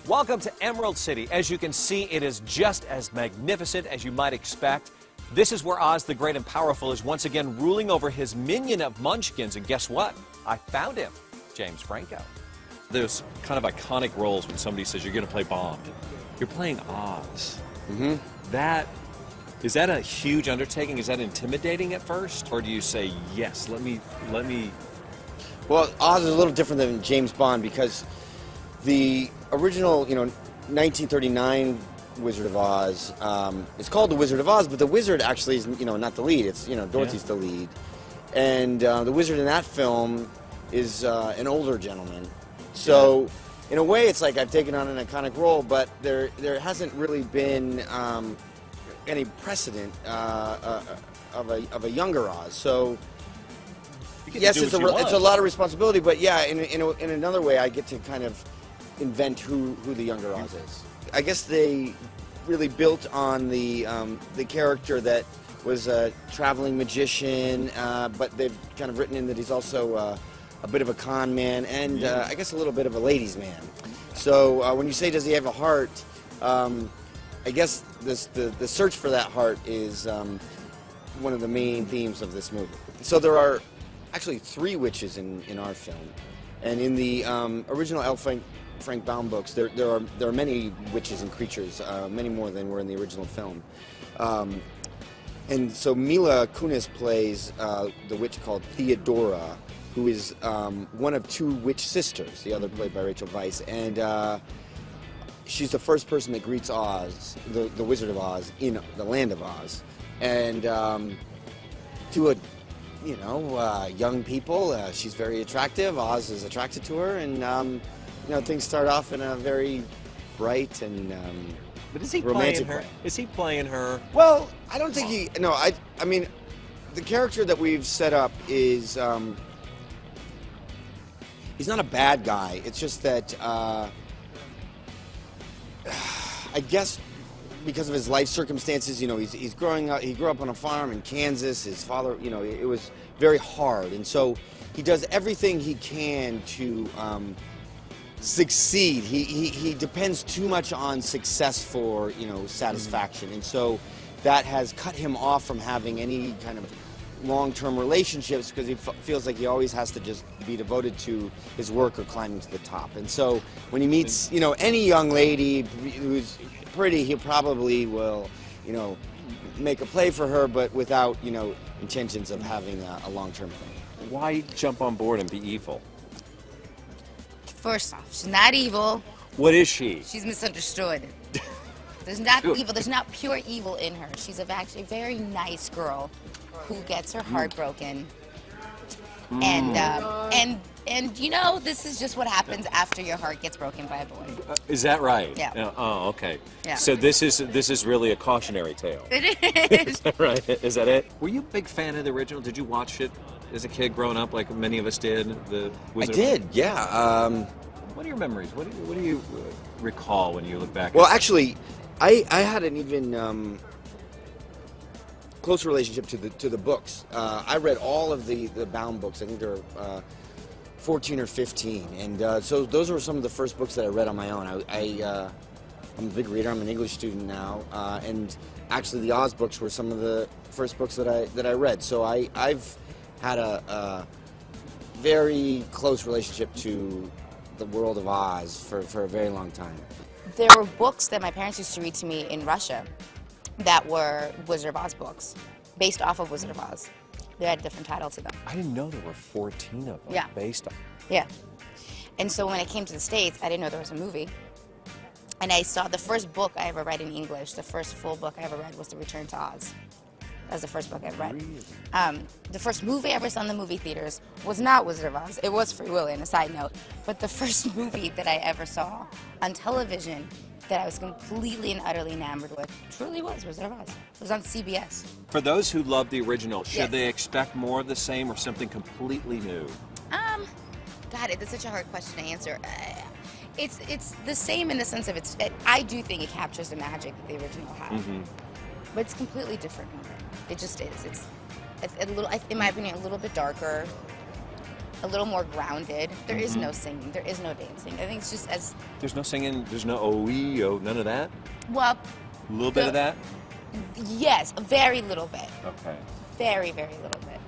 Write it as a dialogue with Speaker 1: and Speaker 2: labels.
Speaker 1: Welcome to Emerald City. As you can see, it is just as magnificent as you might expect. This is where Oz the Great and Powerful is once again ruling over his minion of munchkins. And guess what? I found him, James Franco.
Speaker 2: There's kind of iconic roles when somebody says you're going to play Bond. You're playing Oz.
Speaker 3: Mm-hmm.
Speaker 2: Is that a huge undertaking? Is that intimidating at first? Or do you say, yes, let me...
Speaker 3: Well, Oz is a little different than James Bond because the original, 1939 Wizard of Oz is called the Wizard of Oz, but the wizard actually is, not the lead. It's, Dorothy's the lead. And the wizard in that film is an older gentleman. So, in a way, it's like I've taken on an iconic role, but there hasn't really been any precedent of a younger Oz. So, yes, it's a lot of responsibility, but yeah, in another way, I get to kind of invent who the younger Oz is. I guess they really built on the character that was a traveling magician, but they've kind of written in that he's also a bit of a con man and I guess a little bit of a ladies' man. So when you say does he have a heart, I guess the search for that heart is one of the main themes of this movie. So there are actually 3 witches in our film, and in the original L. Frank Baum books, there are many witches and creatures, many more than were in the original film. And so Mila Kunis plays the witch called Theodora, who is one of 2 witch sisters, the other played by Rachel Weisz, and she's the first person that greets Oz, the Wizard of Oz, in the land of Oz. And to a young people, she's very attractive. Oz is attracted to her, and things start off in a very bright and
Speaker 2: But is he
Speaker 3: romantic
Speaker 2: playing her?
Speaker 3: way.
Speaker 2: Is he playing her?
Speaker 3: Well, I don't think he. No, I mean, the character that we've set up is he's not a bad guy. It's just that I guess because of his life circumstances, he's growing up. He grew up on a farm in Kansas. His father, it was very hard, and so he does everything he can to succeed. He depends too much on success for satisfaction, and so that has cut him off from having any kind of long-term relationships because he feels like he always has to just be devoted to his work or climbing to the top. And so when he meets any young lady who's pretty, he probably will make a play for her, but without intentions of having a long-term thing.
Speaker 2: Why jump on board and be evil?
Speaker 4: First off, she's not evil.
Speaker 2: What is she?
Speaker 4: She's misunderstood. There's not evil. There's not pure evil in her. She's actually a very nice girl who gets her heart broken. And this is just what happens after your heart gets broken by a boy.
Speaker 2: Is that right?
Speaker 4: Yeah.
Speaker 2: Oh, okay.
Speaker 4: Yeah.
Speaker 2: So this is really a cautionary tale.
Speaker 4: It is.
Speaker 2: Is that right? Is that it? Were you a big fan of the original? Did you watch it as a kid growing up, like many of us did?
Speaker 3: I did. Yeah.
Speaker 2: What are your memories? What do you recall when you look back?
Speaker 3: Well, actually, I had an even close relationship to the books. I read all of the Baum books. I think there were 14 or 15, and so those were some of the first books that I read on my own. I'm a big reader. I'm an English student now, and actually the Oz books were some of the first books that I read. So I've had a very close relationship to the world of Oz for a very long time.
Speaker 4: There were books that my parents used to read to me in Russia that were Wizard of Oz books, based off of Wizard of Oz. They had a different title to them.
Speaker 2: I didn't know there were 14 of them based on.
Speaker 4: Yeah. And so when I came to the States, I didn't know there was a movie. And I saw the first book I ever read in English, the first full book I ever read was The Return to Oz. That was the first book I ever read.
Speaker 2: Really?
Speaker 4: The first movie I ever saw in the movie theaters was not Wizard of Oz. It was Free Willy, on a side note. But the first movie that I ever saw on television that I was completely and utterly enamored with truly was Wizard of Oz. It was on CBS.
Speaker 2: For those who love the original, should
Speaker 4: Yes.
Speaker 2: they expect more of the same or something completely new?
Speaker 4: God, it's such a hard question to answer. It's the same in the sense of I do think it captures the magic that the original had. But it's completely different. It just is. It's a little, in my opinion, a little bit darker. a little more grounded. There is no singing. There is no dancing. I think it's just as...
Speaker 2: There's no singing, there's no oh, none of that?
Speaker 4: Well...
Speaker 2: A little bit of that?
Speaker 4: Yes, a very little bit.
Speaker 2: Okay.
Speaker 4: Very, very little bit.